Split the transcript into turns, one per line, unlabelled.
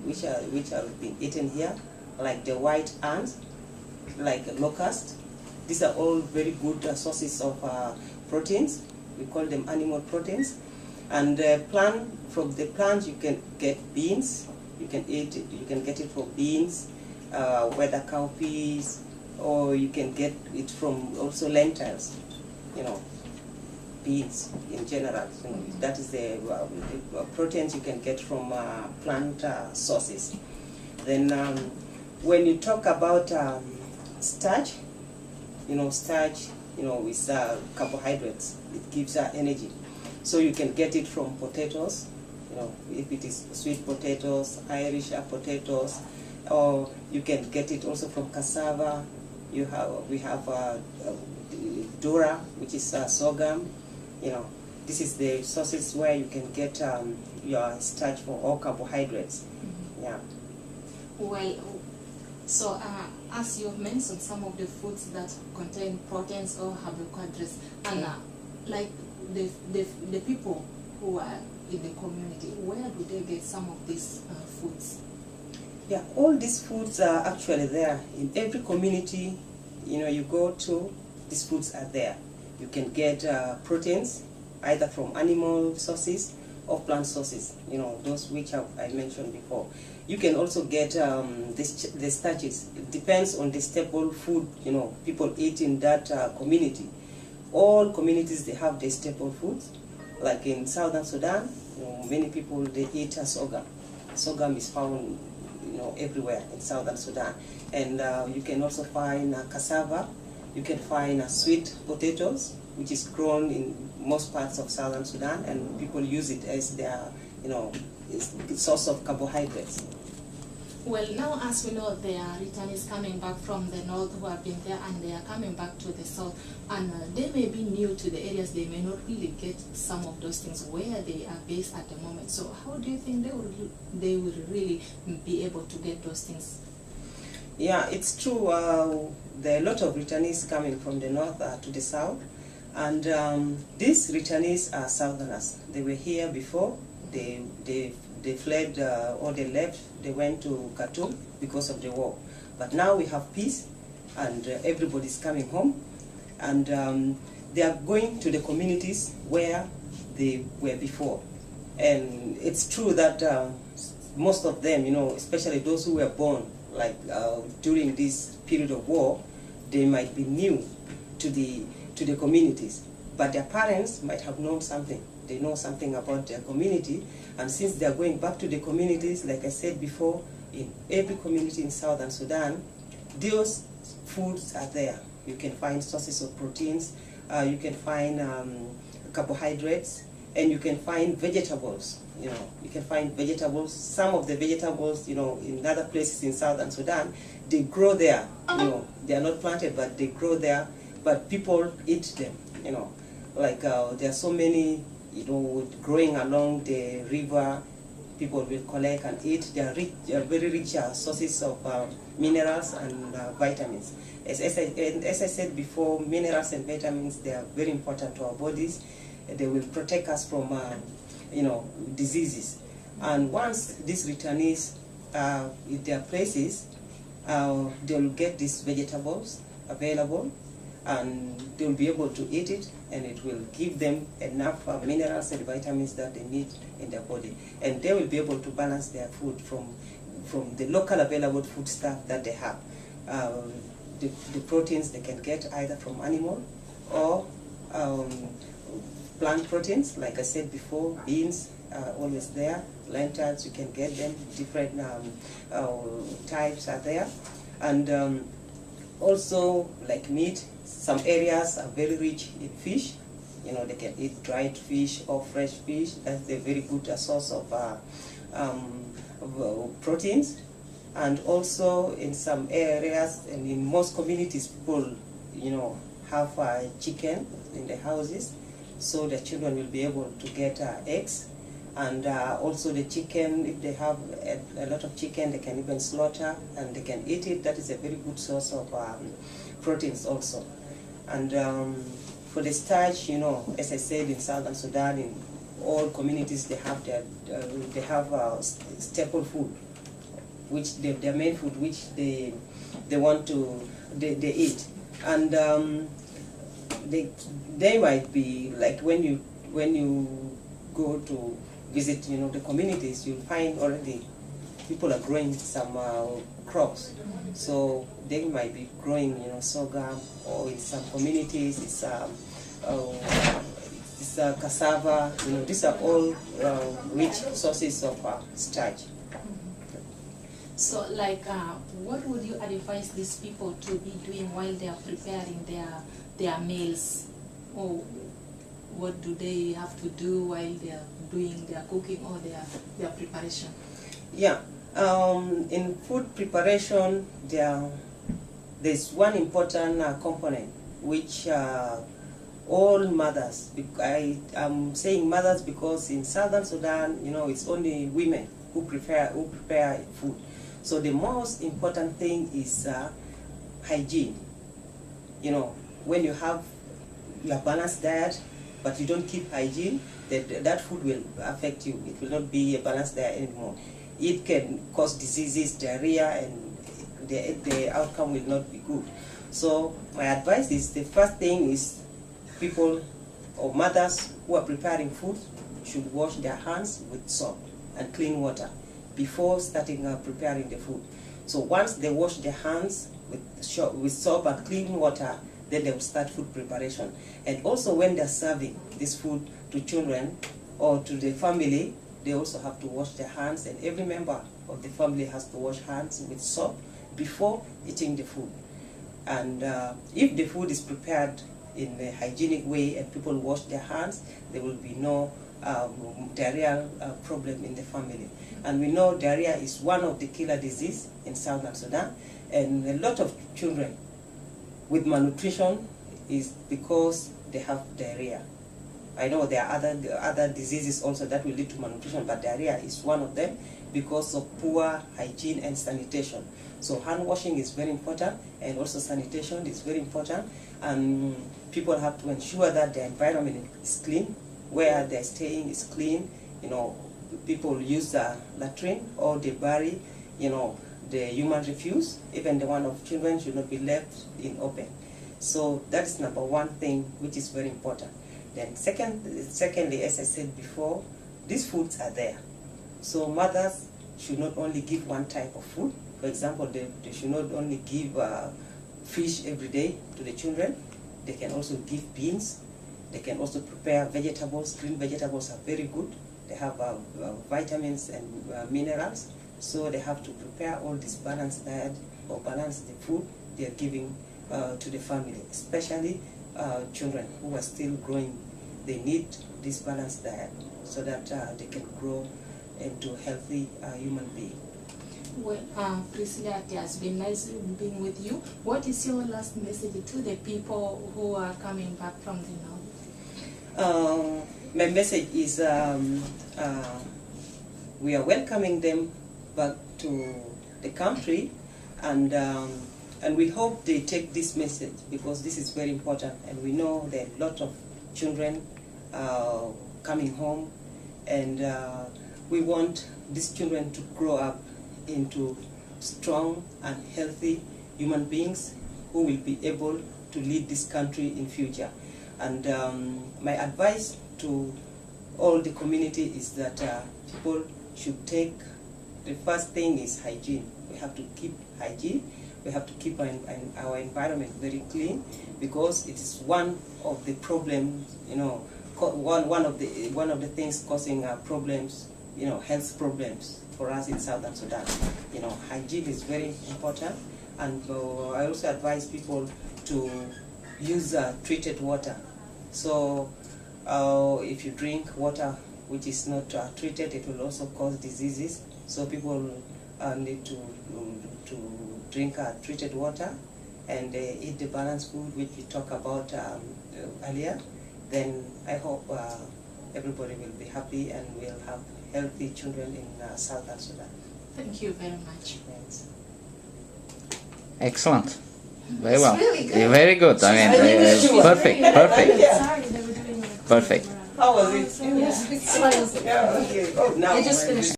which have been eaten here, like the white ants, like locust. These are all very good sources of proteins. We call them animal proteins. And from the plant you can get beans. You can eat it. You can get it from beans, whether cowpeas, or you can get it from also lentils. Beans in general. That is the proteins you can get from plant sources. Then when you talk about starch, starch, is carbohydrates. It gives energy. So you can get it from potatoes, if it is sweet potatoes, Irish potatoes, or you can get it also from cassava. We have dura, which is sorghum. This is the sources where you can get your starch for all carbohydrates.
Mm-hmm.
Yeah.
Well, so as you've mentioned, some of the foods that contain proteins or carbohydrates, and like the people who are in the community, where do they get some of these foods?
Yeah, all these foods are actually there in every community. You go to, these foods are there. You can get proteins either from animal sources or plant sources, those which I mentioned before. You can also get the starches. It depends on the staple food people eat in that community. All communities, they have their staple foods. Like in Southern Sudan, many people, they eat sorghum. Sorghum is found everywhere in Southern Sudan. And you can also find cassava. You can find sweet potatoes, which is grown in most parts of Southern Sudan, and people use it as their source of carbohydrates.
Well, now as we know, there are returnees coming back from the north who have been there, and they are coming back to the south, and they may be new to the areas. They may not really get some of those things where they are based at the moment. So how do you think they will really be able to get those things?
Yeah, it's true. There are a lot of returnees coming from the north to the south, and these returnees are Southerners. They were here before. They fled or they left. They went to Khartoum because of the war. But now we have peace, and everybody's coming home, and they are going to the communities where they were before. And it's true that most of them, especially those who were born like during this period of war, they might be new to the communities, but their parents might have known something. They know something about their community, and since they are going back to the communities, like I said before, in every community in Southern Sudan, those foods are there. You can find sources of proteins, you can find carbohydrates, and you can find vegetables. You can find vegetables. Some of the vegetables, in other places in Southern Sudan, they grow there. They are not planted, but they grow there. But people eat them. Like there are so many, growing along the river. People will collect and eat. They are very rich sources of minerals and vitamins. As I said before, minerals and vitamins, they are very important to our bodies. They will protect us from diseases. And once these returnees in their places, they will get these vegetables available, and they will be able to eat it, and it will give them enough minerals and vitamins that they need in their body. And they will be able to balance their food from the local available food stuff that they have. The proteins they can get either from animal or plant proteins, like I said before. Beans are always there. Lentils, you can get them. Different types are there. And also, like meat, some areas are very rich in fish. They can eat dried fish or fresh fish. That's a very good source of proteins. And also in some areas and in most communities, people, have chicken in their houses, so the children will be able to get eggs. And also the chicken, if they have a lot of chicken, they can even slaughter and they can eat it. That is a very good source of proteins also. And for the starch, as I said, in Southern Sudan, in all communities, they have staple food. which their main food, which they want to they eat, and they might be like when you go to visit the communities, you'll find already people are growing some crops. So they might be growing sorghum, or in some communities it's cassava. These are all rich sources of starch.
So, like, what would you advise these people to be doing while they are preparing their meals? Or what do they have to do while they are doing their cooking or their preparation?
Yeah, in food preparation, there's one important component which all mothers, I'm saying mothers because in Southern Sudan, it's only women who prepare food. So the most important thing is hygiene. When you have your balanced diet, but you don't keep hygiene, that food will affect you. It will not be a balanced diet anymore. It can cause diseases, diarrhea, and the outcome will not be good. So my advice is, the first thing is people or mothers who are preparing food should wash their hands with soap and clean water before starting preparing the food. So once they wash their hands with soap and clean water, then they will start food preparation. And also when they're serving this food to children or to the family, they also have to wash their hands, and every member of the family has to wash hands with soap before eating the food. And if the food is prepared in a hygienic way and people wash their hands, there will be no diarrhea problem in the family. And we know diarrhea is one of the killer diseases in Southern Sudan, and a lot of children with malnutrition is because they have diarrhea. I know there are other diseases also that will lead to malnutrition, but diarrhea is one of them because of poor hygiene and sanitation. So hand washing is very important, and also sanitation is very important. And people have to ensure that the environment is clean, where they're staying is clean. People use the latrine, or they bury, the human refuse. Even the one of children should not be left in open. So that is number one thing, which is very important. Then secondly, as I said before, these foods are there. So mothers should not only give one type of food. For example, they should not only give fish every day to the children. They can also give beans. They can also prepare vegetables. Green vegetables are very good. They have vitamins and minerals. So they have to prepare all this balanced diet, or balance the food they are giving to the family, especially children who are still growing. They need this balanced diet so that they can grow into healthy human beings.
Well, Priscilla, it has been nice being with you. What is your last message to the people who are coming back from the north?
My message is we are welcoming them back to the country, and we hope they take this message, because this is very important, and we know there are a lot of children coming home, and we want these children to grow up into strong and healthy human beings who will be able to lead this country in future. And my advice to all the community is that people should take, the first thing is hygiene. We have to keep hygiene. We have to keep our environment very clean, because it is one of the problems, one of the things causing problems, health problems for us in Southern Sudan. Hygiene is very important, and I also advise people to use treated water. So if you drink water which is not treated, it will also cause diseases. So people need to drink treated water and eat the balanced food which we talked about earlier. Then I hope everybody will be happy, and we'll have healthy children in Southern Sudan.
Thank you very much.
Thanks.
Excellent. Very
It's
well.
really good.
Yeah, very good. I mean, perfect.
Sorry, they were doing
Perfect.
How was it?
Yeah.
Yeah, okay. Oh, now.
I just finished.